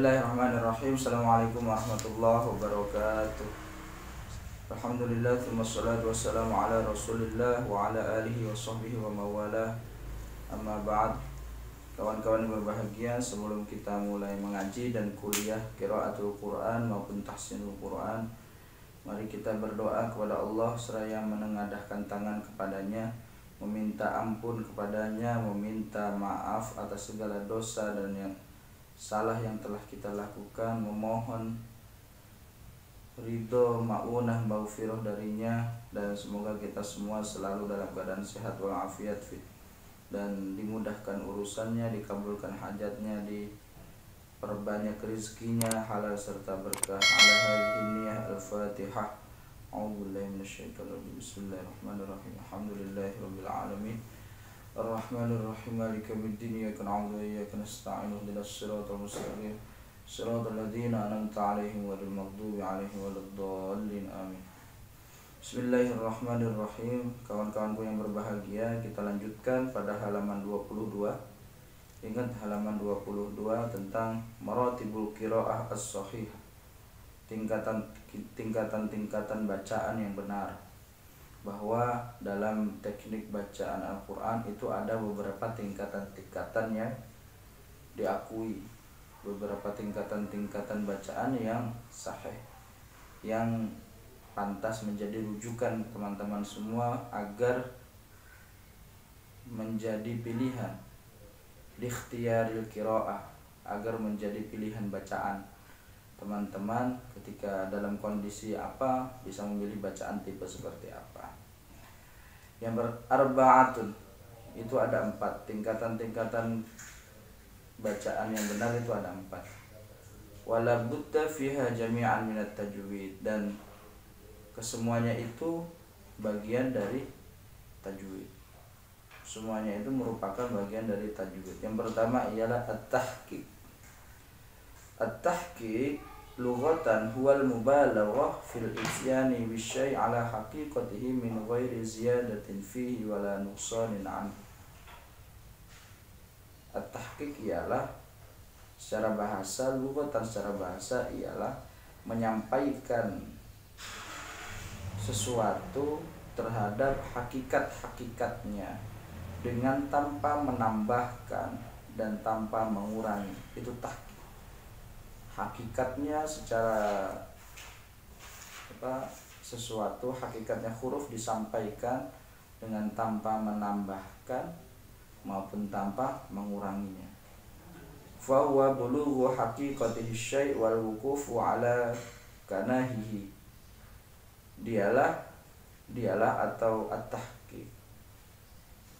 Bismillahirrahmanirrahim. Assalamualaikum warahmatullahi wabarakatuh. Alhamdulillah, thumma salatu wassalamu ala rasulillah wa ala alihi wa sahbihi wa mawalah. Amma ba'd. Kawan-kawan yang berbahagia, sebelum kita mulai mengaji dan kuliah qiraatul Quran maupun tahsinul Quran, mari kita berdoa kepada Allah seraya menengadahkan tangan kepadanya, meminta ampun kepadanya, meminta maaf atas segala dosa dan yang salah yang telah kita lakukan, memohon ridho, ma'unah, maghfirah darinya, dan semoga kita semua selalu dalam keadaan sehat walafiat dan dimudahkan urusannya, dikabulkan hajatnya, diperbanyak rezekinya halal serta berkah. Ala hadhihi niyyah al-Fatihah. A'udzubillahi minasyaitonir rajim. Bismillahirrahmanirrahim. Alhamdulillahirabbil alamin. Ar-Rahmanir-Rahim. Maliki yaumiddin. Iyyaka na'budu wa iyyaka nasta'in. Ihdinas siratal mustaqim. Siratal ladzina an'amta 'alaihim ghairil maghdubi 'alaihim waladdallin. Amin. Bismillahirrahmanirrahim. Kawan-kawanku yang berbahagia, kita lanjutkan pada halaman 22. Ingat halaman 22 tentang maratibul qiraah as-shahihah. Tingkatan-tingkatan bacaan yang benar. Bahwa dalam teknik bacaan Al-Quran itu ada beberapa tingkatan-tingkatan yang diakui, beberapa tingkatan-tingkatan bacaan yang sahih, yang pantas menjadi rujukan teman-teman semua agar menjadi pilihan di ikhtiyaril qiraah, agar menjadi pilihan bacaan teman-teman ketika dalam kondisi apa bisa memilih bacaan tipe seperti apa. Yang arba'atun itu ada 4 tingkatan-tingkatan bacaan yang benar, itu ada 4. Wala budda fiha jami'an minat tajwid, dan kesemuanya itu bagian dari tajwid. Semuanya itu merupakan bagian dari tajwid. Yang pertama ialah at-tahqiq. At-tahqiq lughatan huwal mubalaghah fil isyani bisyai' ala haqiqatihi min ghairi ziyadatin fihi wala nuqsanin anhu. At-tahqiq ialah secara bahasa, lughatan secara bahasa ialah menyampaikan sesuatu terhadap hakikat-hakikatnya dengan tanpa menambahkan dan tanpa mengurangi. Itu tahqiq. Hakikatnya secara sesuatu, hakikatnya huruf disampaikan dengan tanpa menambahkan maupun tanpa menguranginya. Fa huwa bulughu haqiqatihi syai' wal wuqufu ala kanahihi. Dialah atau at-tahqiq.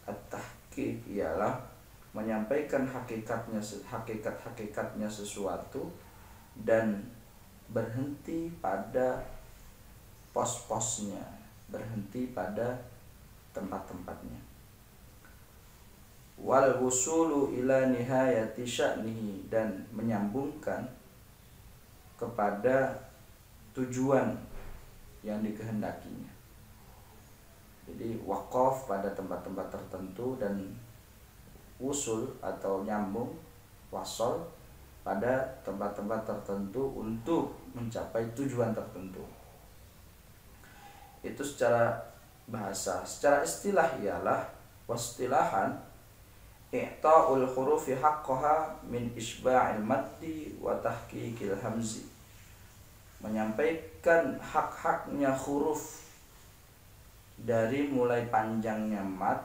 At-tahqiq ialah menyampaikan hakikat-hakikatnya sesuatu dan berhenti pada pos-posnya, berhenti pada tempat-tempatnya. Wal wusulu ila nihayati sya'nihi, dan menyambungkan kepada tujuan yang dikehendakinya. Jadi waqaf pada tempat-tempat tertentu dan usul atau nyambung, wasol pada tempat-tempat tertentu untuk mencapai tujuan tertentu. Itu secara bahasa. Secara istilah ialah wastilahan i'ta'ul hurufi haqqaha min isba'il maddi wa tahqiqil hamzi. Menyampaikan hak-haknya huruf dari mulai panjangnya mad,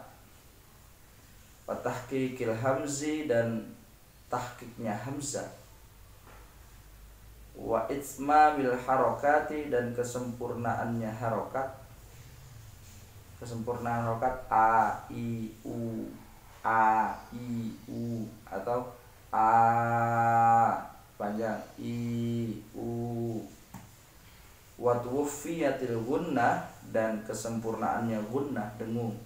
wa tahqiqil hamzi, dan tahqiqnya hamzah, wa itmamil harakati, dan kesempurnaannya harokat. Kesempurnaan harokat a i u, a i u, atau a panjang i u. Wa tuwfiyatil gunnah, dan kesempurnaannya gunnah, dengung.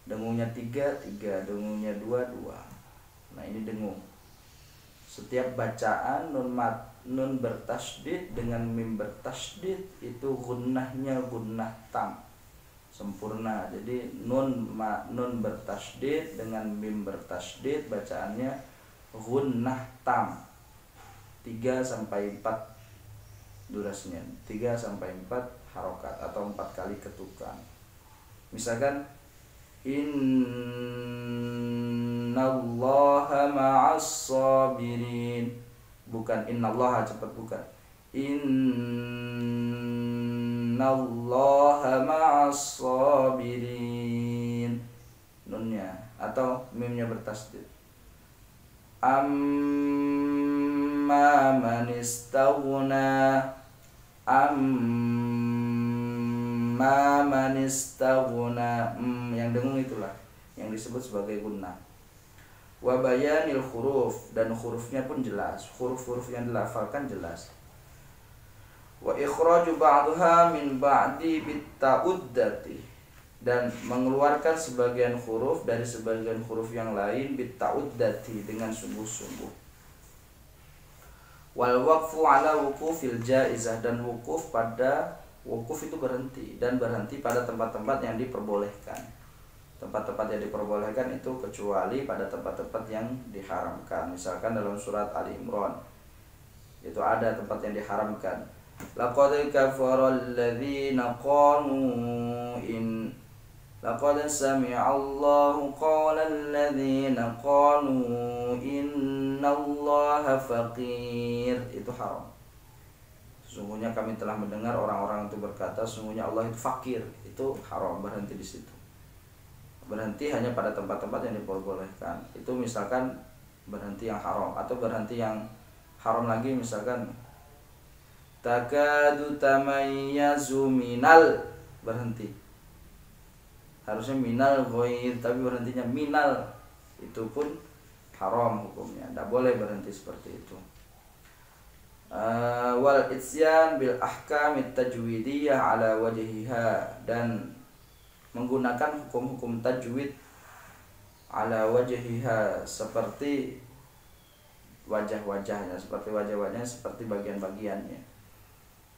Dengungnya 3, dengungnya 2. Nah, ini dengung. Setiap bacaan nun bertasydid dengan mim bertasydid itu gunnahnya gunnah tam, sempurna. Jadi nun bertasydid dengan mim bertasydid bacaannya gunnah tam, 3 sampai 4 durasinya, 3 sampai 4 harokat atau 4 kali ketukan. Misalkan innallaha ma'as sabirin, bukan innallaha, cepat, bukan innallaha ma'as sabirin, nunnya atau mimnya bertasdid. Amma man istaghna, amma man istaghna, yang dengung itulah yang disebut sebagai gunnah. Wa bayanil huruf, dan hurufnya pun jelas, huruf-huruf yang dilafalkan jelas. Wa ikhraju ba'daha min ba'di bitta'uddati, dan mengeluarkan sebagian huruf dari sebagian huruf yang lain bitta'uddati, dengan sungguh-sungguh. Wal waqfu ala wuqufil jaizah, dan wukuf itu berhenti, dan berhenti pada tempat-tempat yang diperbolehkan. Tempat-tempat yang diperbolehkan itu kecuali pada tempat-tempat yang diharamkan. Misalkan dalam surat Ali Imran itu ada tempat yang diharamkan. Laqad kafara alladhina qalu laqad sami'allahu qawla alladhina qalu innallaha faqir, itu haram. Sesungguhnya kami telah mendengar orang-orang itu berkata sesungguhnya Allah itu fakir, itu haram, berhenti di situ. Berhenti hanya pada tempat-tempat yang diperbolehkan. Itu misalkan berhenti yang haram, atau berhenti yang haram lagi, misalkan takadu tamayyazu minal, berhenti. Harusnya minal ghair, tapi berhentinya minal, itu pun haram hukumnya. Tidak boleh berhenti seperti itu. Wal isyan bil ahkamit tajwidiyah ala wajhiha, dan menggunakan hukum-hukum tajwid ala wajhiha, seperti wajah-wajahnya, seperti bagian-bagiannya.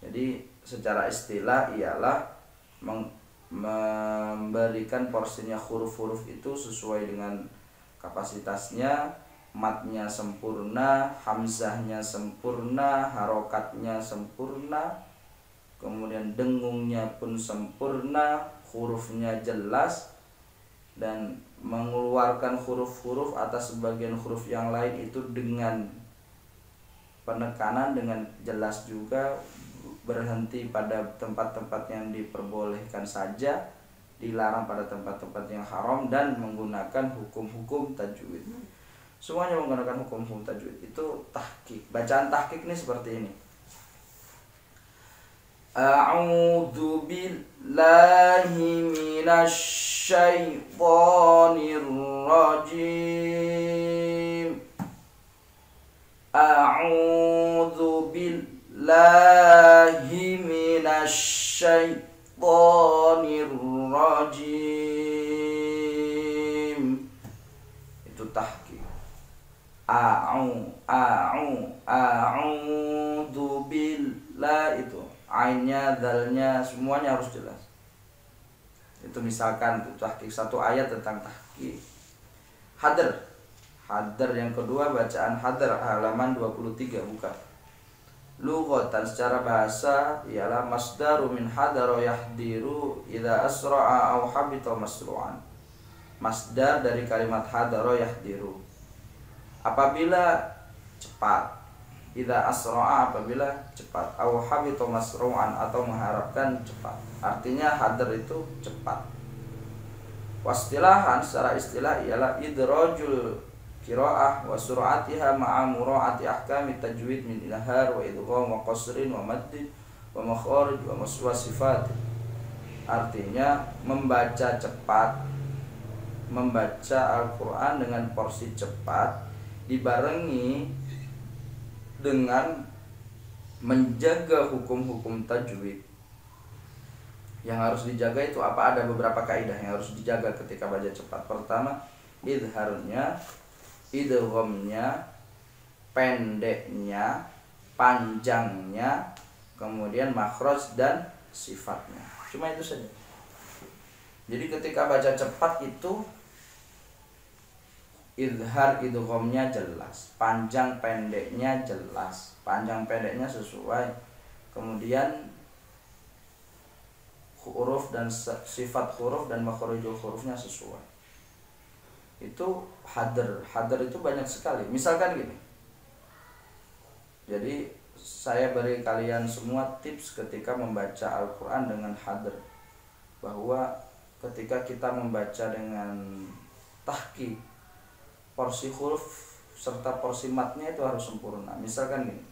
Jadi secara istilah ialah memberikan porsinya huruf-huruf itu sesuai dengan kapasitasnya, matnya sempurna, hamzahnya sempurna, harokatnya sempurna, kemudian dengungnya pun sempurna, hurufnya jelas, dan mengeluarkan huruf-huruf atas sebagian huruf yang lain itu dengan penekanan, dengan jelas juga, berhenti pada tempat-tempat yang diperbolehkan saja, dilarang pada tempat-tempat yang haram, dan menggunakan hukum-hukum tajwid. Semuanya menggunakan hukum-hukum tajwid. Itu tahqiq. Bacaan tahqiq ini seperti ini. A'udzu billahi minasy syaithanir rajim. A'udzu billahi minasy syaithanir rajim. Itu tahqiq. A'udzu billahi, itu ainnya, dalnya, semuanya harus jelas. Itu misalkan itu tahqiq satu ayat tentang tahqiq. Hadr yang kedua, bacaan hadr halaman 23, buka. Lughatan, secara bahasa ialah masdaru min hadara yahdiru idza asra'a aw habita masru'an. Masdar dari kalimat hadara yahdiru, apabila cepat, idza asra'a apabila cepat, aw habita masru'an atau mengharapkan cepat. Artinya hadar itu cepat. Wastilahan, secara istilah ialah idrajul qiraah wa sur'atiha ma'a mura'ati ahkamit tajwid min ilhar wa idgham wa qasrin wa madd wa makharij wa sifat. Artinya membaca cepat, membaca Al-Qur'an dengan porsi cepat dibarengi dengan menjaga hukum-hukum tajwid. Yang harus dijaga itu apa? Ada beberapa kaidah yang harus dijaga ketika baca cepat. Pertama, idharnya, idghamnya, pendeknya, panjangnya, kemudian makhraj dan sifatnya. Cuma itu saja. Jadi ketika baca cepat itu Idhar idghamnya jelas, panjang pendeknya jelas, panjang pendeknya sesuai. Kemudian huruf dan sifat huruf dan makharijul hurufnya sesuai. Itu hadr. Hadr itu banyak sekali. Misalkan gini. Jadi saya beri kalian semua tips ketika membaca Al-Qur'an dengan hadr, bahwa ketika kita membaca dengan tahqiq, porsi huruf serta porsi matnya itu harus sempurna. Misalkan gini,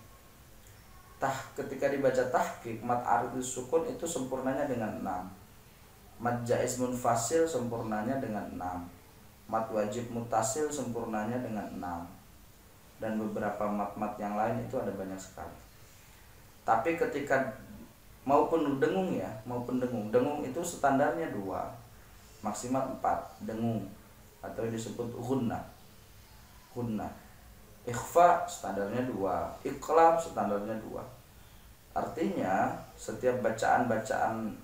ketika dibaca tahqiq, mat aridus sukun itu sempurnanya dengan 6, mat jaiz munfasil sempurnanya dengan 6, mat wajib mutasil sempurnanya dengan 6, dan beberapa mat-mat yang lain itu ada banyak sekali. Tapi ketika maupun dengung ya, dengung itu standarnya 2, maksimal 4 dengung, atau disebut gunnah. Ikhfa standarnya 2, iqlab standarnya 2. Artinya setiap bacaan-bacaan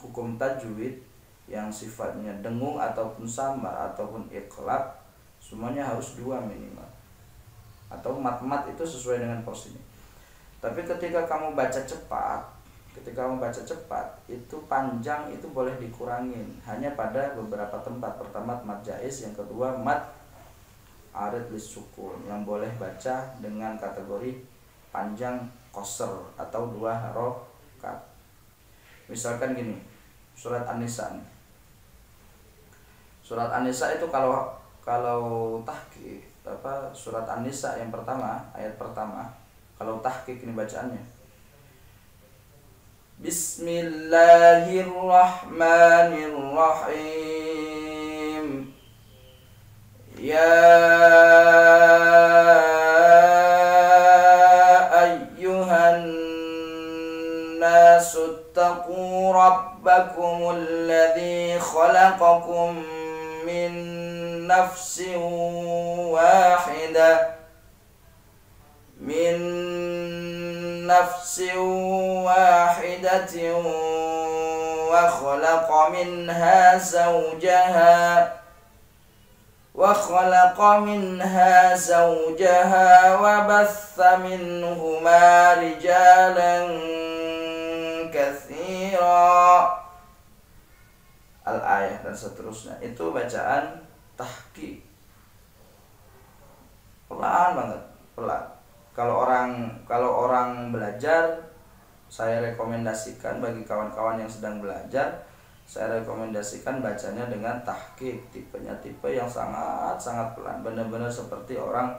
hukum tajwid yang sifatnya dengung ataupun samar ataupun iqlab, semuanya harus 2 minimal, atau mat-mat itu sesuai dengan porsinya. Tapi ketika kamu baca cepat, itu panjang itu boleh dikurangin hanya pada beberapa tempat. Pertama mat jaiz, yang kedua mat arid lis sukun, yang boleh baca dengan kategori panjang qasr atau 2 harokat. Misalkan gini, surat An-Nisa. Surat An-Nisa itu kalau tahqiq surat An-Nisa yang pertama, ayat pertama, kalau tahqiq ini bacaannya Bismillahirrahmanirrahim. Ya ayyuhan nasu taqu rabbakumul ladzi khalaqakum min nafsin wahidatin wa khalaqa minha zawjaha wa batha minhuma rijalan katsira, al-ayah dan seterusnya. Itu bacaan tahqiq, pelan banget, pelan. Kalau orang belajar, saya rekomendasikan bagi kawan-kawan yang sedang belajar, saya rekomendasikan bacanya dengan tahqiq, tipenya tipe yang sangat pelan, benar-benar seperti orang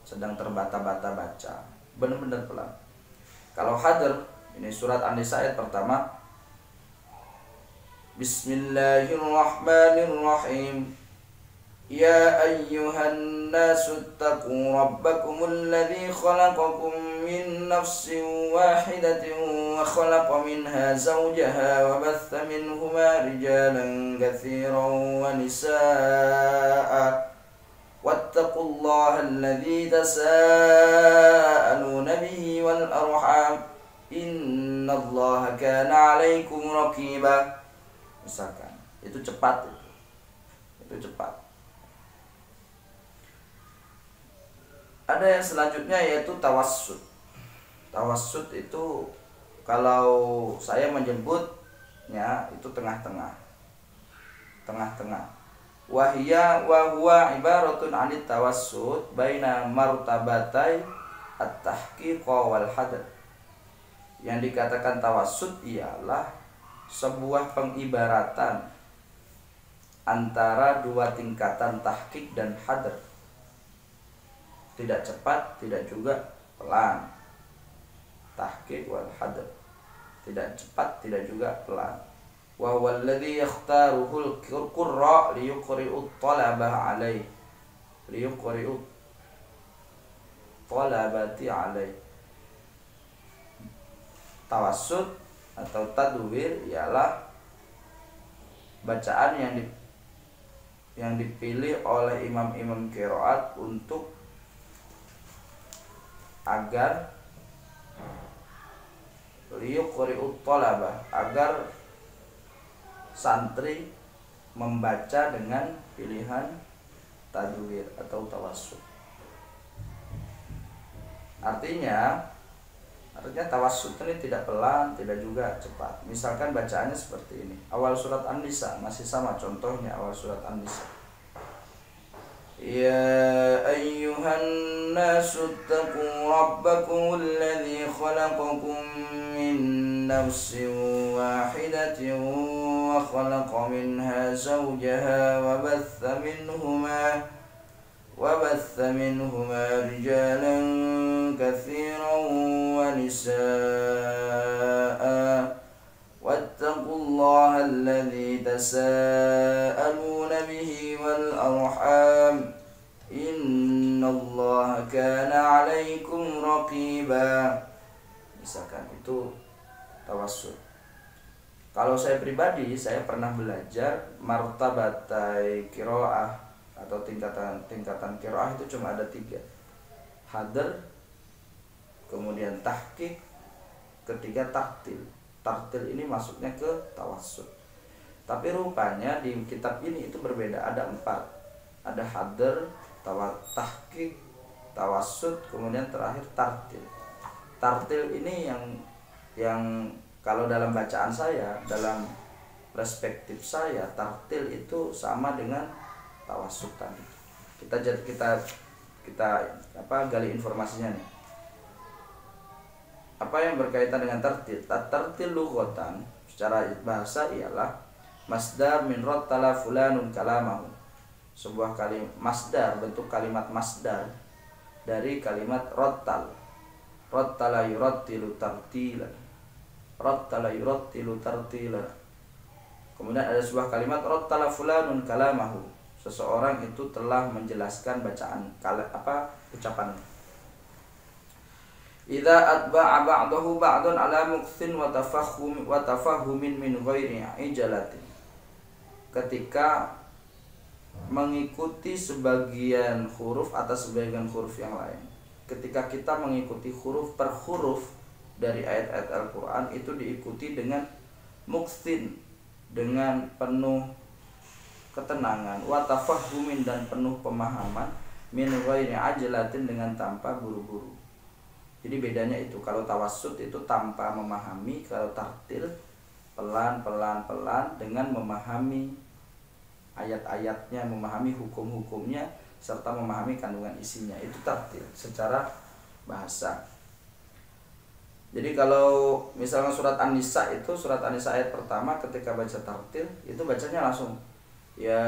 sedang terbata-bata baca, benar-benar pelan. Kalau hadr, ini surat An-Nisa ayat pertama, Bismillahirrahmanirrahim. Ya ayyuhan nasu taqu rabbakumul ladzi khalaqakum min nafsin wahidatin wa khalaqa minha zawjaha wa batha minhuma rijalan katsiran wa nisaa'a wattaqullaha alladzi tasaaluna bihi wal arham innallaha kana 'alaikum raqiba. Misalkan itu cepat, itu cepat. Ada yang selanjutnya yaitu tawassut. Tawassut itu kalau saya menyebutnya itu tengah-tengah. Wa huwa ibaratun 'anit tawassut baina martabatai at-tahqiq wal hadr. Yang dikatakan tawassut ialah sebuah pengibaratan antara 2 tingkatan tahqiq dan hadr. Tidak cepat, tidak juga pelan. Tahqiq wal hadr, tidak cepat, tidak juga pelan. Wa huwa alladhi yakhtaruhul qurra liyuqri'ut talabah alaih, liyuqri'ut talabati alaih. Tawassut atau tadwir ialah bacaan yang dipilih oleh imam-imam qiraat untuk agar liyuqri'ut talabah, agar santri membaca dengan pilihan tadwir atau tawassut. Artinya tawassut ini tidak pelan, tidak juga cepat. Misalkan bacaannya seperti ini. Awal surat An-Nisa masih sama contohnya, awal surat An-Nisa. Ya ayyuhan nasu taqu rabbakum alladhi khalaqakum min nafsin wahidatin wa khalaqa minha zawjaha wa batha minhuma rijalan katsiran wa nisaa wattaqullaha alladhi tasaaluna bihi wal arham innallaha kana 'alaikum raqiba. Misalkan itu tawassul. Kalau saya pribadi, saya pernah belajar martabatai qiraah atau tingkatan qiraah itu cuma ada 3. Hadr, kemudian tahqiq, ketiga tartil. Tartil ini masuknya ke tawassul. Tapi rupanya di kitab ini itu berbeda, ada 4. Ada hadr, tahqiq, tawassut, kemudian terakhir tartil. Tartil ini yang kalau dalam bacaan saya, dalam perspektif saya, tartil itu sama dengan tawassut tadi. Kita gali informasinya nih. Apa yang berkaitan dengan tartil? Tartil lughatan secara bahasa ialah masdar min rattala fulanun kalamahu. Sebuah kalimat masdar, bentuk kalimat masdar dari kalimat rattal. Rattala yurattilu tartila. Rattala yurattilu tartila. Kemudian ada sebuah kalimat rattala fulanun kalamahu. Seseorang itu telah menjelaskan bacaan ucapannya. Idza atba'a ba'dahu ba'dan ala mukthin wa tafahhumin min ghairi ijalatin. Ketika mengikuti sebagian huruf atas sebagian huruf yang lain. Ketika kita mengikuti huruf per huruf dari ayat-ayat Al-Quran, itu diikuti dengan mukthin, dengan penuh ketenangan, wa tafahhumin, dan penuh pemahaman, min ghairi ajalatin, dengan tanpa buru-buru. Jadi bedanya itu, kalau tawassut itu tanpa memahami, kalau tartil pelan dengan memahami ayat-ayatnya, memahami hukum-hukumnya, serta memahami kandungan isinya. Itu tartil secara bahasa. Jadi kalau misalnya surat An-Nisa ayat pertama, ketika baca tartil itu bacanya langsung ya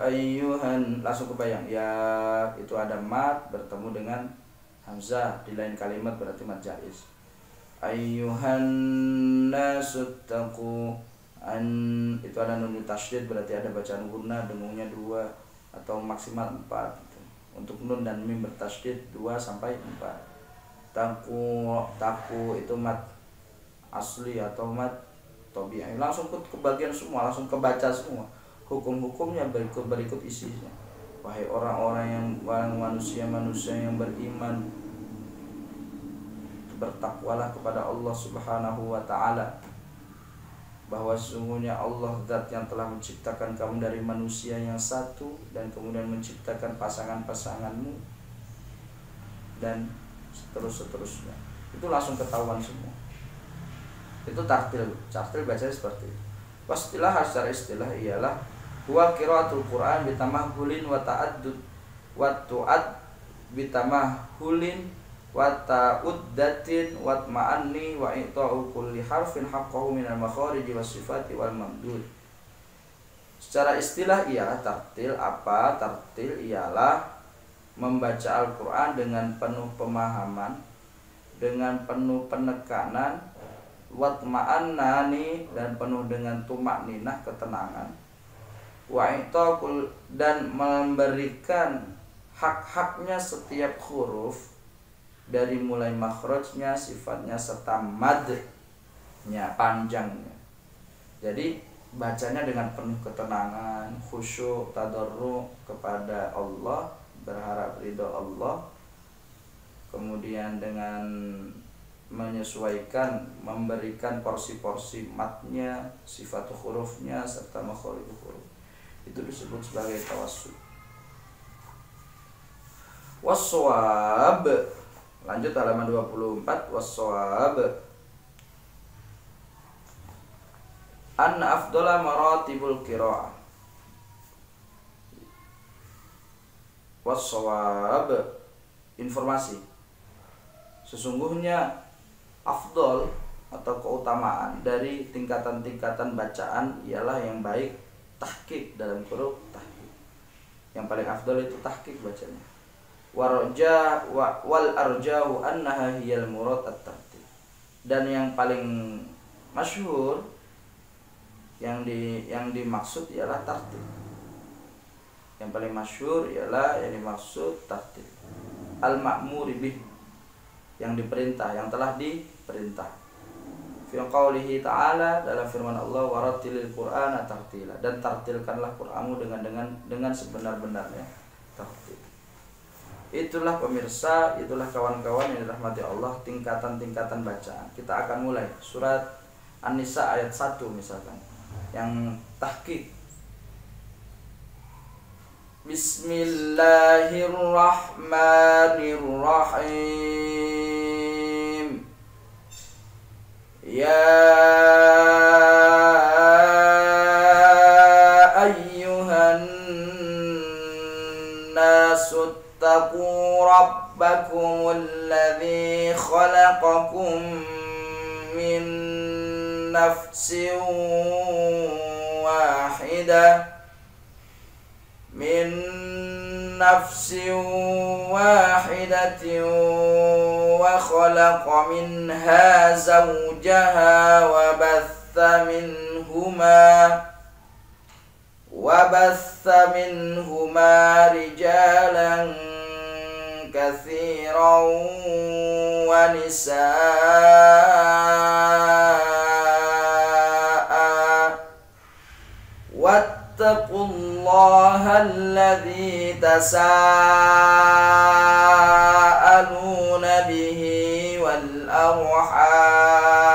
ayyuhan, langsung kebayang ya, itu ada mat bertemu dengan hamzah di lain kalimat, berarti mad jaiz. Ayyuhan nasuttaqu, itu ada nun tasydid, berarti ada bacaan gunna, dengungnya 2 atau maksimal 4 gitu. Untuk nun dan mim bertasydid 2 sampai 4. Taku itu mat asli atau mat tabi'i, langsung ke bagian semua, langsung kebaca semua. Hukum-hukumnya berikut isinya. Wahai orang-orang manusia yang beriman, bertakwalah kepada Allah Subhanahu wa ta'ala, bahwa sesungguhnya Allah zat yang telah menciptakan kamu dari manusia yang satu, dan kemudian menciptakan pasangan-pasanganmu, dan seterusnya. Itu langsung ketahuan semua. Itu tartil bacanya seperti itu. Wastilah secara istilah ialah huwa qiraatul Qur'an bitamahhulin wa ta'addud wa tu'ad bitamahhulin wa ta'uddatin wa ma'anni wa i'ta'u kulli harfin haqqahu minal makhariji was sifati wal mamdud. Secara istilah ialah tartil ialah membaca Al-Quran dengan penuh pemahaman, dengan penuh penekanan, watma'annani, dan penuh dengan tumak-ninah, ketenangan, wa'itaqul, dan memberikan hak-haknya setiap huruf dari mulai makhrajnya, sifatnya, serta madnya, panjangnya. Jadi bacanya dengan penuh ketenangan, khusyuk, tadarru kepada Allah, berharap ridho Allah, kemudian dengan menyesuaikan, memberikan porsi-porsi matnya, sifat hurufnya, serta makhraj huruf. Itu disebut sebagai tawassul. Waswab, lanjut halaman 24. Waswab anna afdhala maratibul qiraah. Waswab, informasi, sesungguhnya afdol atau keutamaan dari tingkatan-tingkatan bacaan ialah yang baik tahqiq, dalam kurung tahqiq. Yang paling afdol itu tahqiq bacanya. Wal arjahu annaha hiyal murad at-tartib. Dan yang paling masyhur yang dimaksud ialah tartib. Yang paling masyhur ialah yang dimaksud tartib. Al-ma'muri bih, yang diperintah, yang telah diperintah. Fi qaulihi ta'ala, dalam firman Allah, warattilil qur'ana tartila, dan tartilkanlah Qur'anmu dengan sebenar-benarnya tartil. Itulah pemirsa, itulah kawan-kawan yang dirahmati Allah, tingkatan-tingkatan bacaan. Kita akan mulai surat An-Nisa ayat 1 misalkan, yang tahqiq. Bismillahirrahmanirrahim. Ya ayyuhan nasu ittaqu rabbakumul ladzi khalaqakum min nafsin wahidatin wa khalaqa minha zawjaha wa batha minhuma rijalan katsiran wa nisaa. Wattaqullaha alladzi tasaaluna bihi wal arham.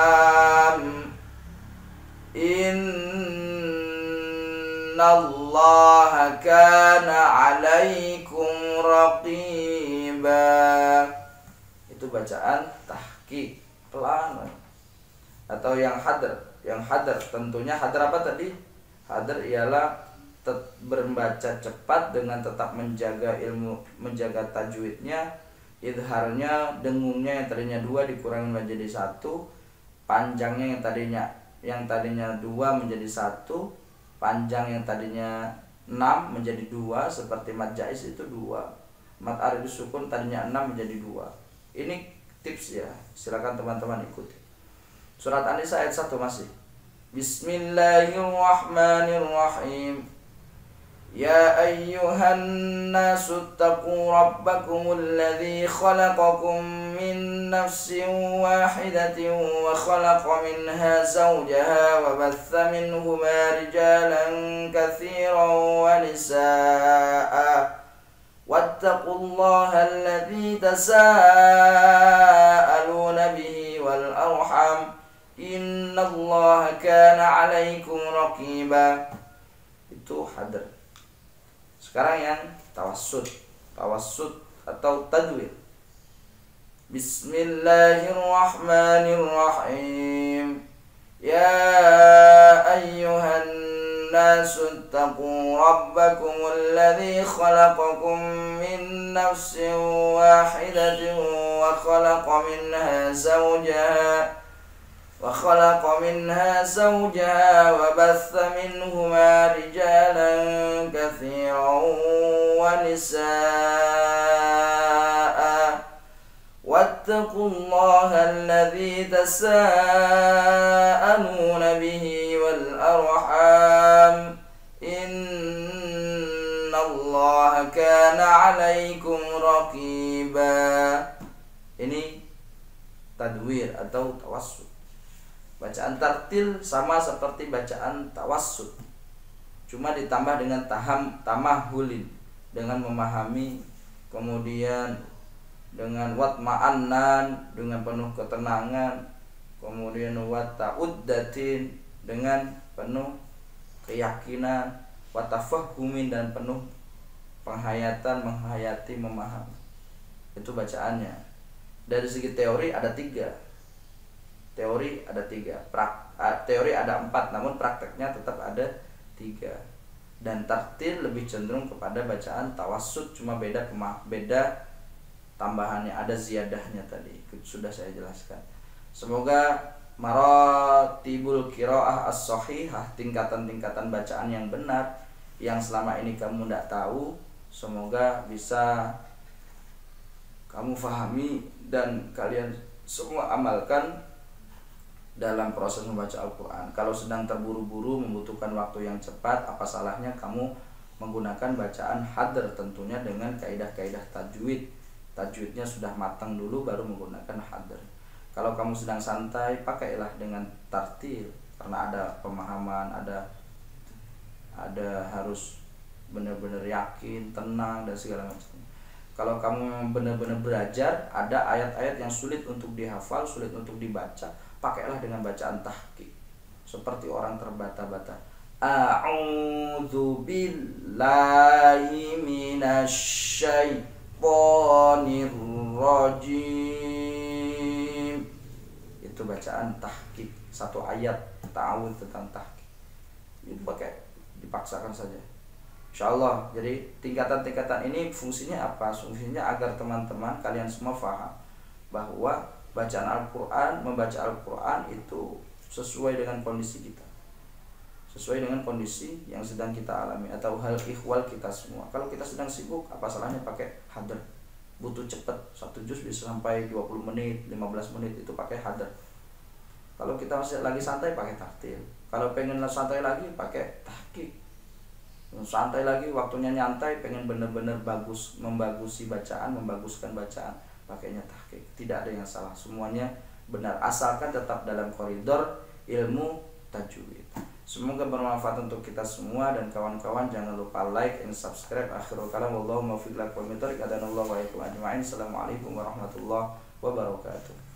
Innallaha kana 'alaikum raqiba. Itu bacaan tahqiq, pelan. Atau yang hadar. Yang hadar tentunya hadar apa tadi? Hadar ialah berbaca cepat dengan tetap menjaga ilmu, menjaga tajwidnya, idharnya, dengungnya yang tadinya 2 dikurangi menjadi 1, panjangnya yang tadinya 2 menjadi 1, panjang yang tadinya 6 menjadi 2, seperti mad jaiz itu 2, mad arid sukun tadinya 6 menjadi 2. Ini tips ya, silakan teman-teman ikuti. Surat An-Nisa ayat 1 masih. Bismillahirrahmanirrahim. Ya ayyuhan nasu ittaqu rabbakumul ladzi khalaqakum min nafsin wahidatin wa khalaqa minha zawjaha wa batha minhuma rijalan katsiran wa nisaa. Wattaqullaha alladzi tasaaluna bihi wal arham. Innallaha kana 'alaikum raqiba. Itu hadar. Sekarang yang tawassut atau tadwir. Bismillahirrahmanirrahim. Ya ayyuhan nasu ittaqu rabbakumul ladzi khalaqakum min nafsin wahidatin wa khalaqa minha zawjaha wa batha minhuma rijalan katsiran wa nisaa. Wattaqullaha alladzi tasaaluna bihi wal arham. Innallaha kana 'alaikum raqiba. Ini tadwir atau tawassut. Bacaan tartil sama seperti bacaan tawassut, cuma ditambah dengan tamahulin, dengan memahami, kemudian dengan watma'annan, dengan penuh ketenangan, kemudian wata'uddatin, dengan penuh keyakinan, watafahumin, dan penuh penghayatan, menghayati, memahami. itu bacaannya. Dari segi teori ada 3. Teori ada 3, teori ada 4, namun prakteknya tetap ada 3. Dan tartil lebih cenderung kepada bacaan tawassut, cuma beda tambahannya, ada ziyadahnya tadi, sudah saya jelaskan. Semoga maratibul qiraah as-shahihah, tingkatan-tingkatan bacaan yang benar yang selama ini kamu tidak tahu, semoga bisa kamu fahami dan kalian semua amalkan dalam proses membaca Al-Quran. Kalau sedang terburu-buru membutuhkan waktu yang cepat, apa salahnya kamu menggunakan bacaan hadr, tentunya dengan kaidah-kaidah tajwid. Tajwidnya sudah matang dulu baru menggunakan hadr. Kalau kamu sedang santai, pakailah dengan tartil, karena ada pemahaman, ada harus benar-benar yakin, tenang dan segala macam. Kalau kamu benar-benar belajar, ada ayat-ayat yang sulit untuk dihafal, sulit untuk dibaca, pakailah dengan bacaan tahqiq, seperti orang terbata-bata. A'udzu billahi minasyaitonir rajim. Itu bacaan tahqiq, satu ayat ta'awudz tentang tahqiq. Itu pakai, dipaksakan saja. Insyaallah. Jadi tingkatan-tingkatan ini fungsinya apa? Fungsinya agar teman-teman kalian semua faham bahwa bacaan Al-Quran, membaca Al-Quran itu sesuai dengan kondisi kita, sesuai dengan kondisi yang sedang kita alami atau hal ihwal kita semua. Kalau kita sedang sibuk, apa salahnya pakai hadr, butuh cepat, 1 juz bisa sampai 20 menit, 15 menit, itu pakai hadr. Kalau kita masih lagi santai, pakai tartil. Kalau pengen santai lagi, pakai tahqiq. Santai lagi, waktunya nyantai, pengen bener-bener bagus, membagusi bacaan, membaguskan bacaan, pakainya tahqiq. Tidak ada yang salah, semuanya benar, asalkan tetap dalam koridor ilmu tajwid. Semoga bermanfaat untuk kita semua, dan kawan-kawan jangan lupa like and subscribe. Akhirul kalam, wallahu muwaffiq lakum wa ithariq, adanallahu wa iyyakum ajma'in. Assalamualaikum warahmatullahi wabarakatuh.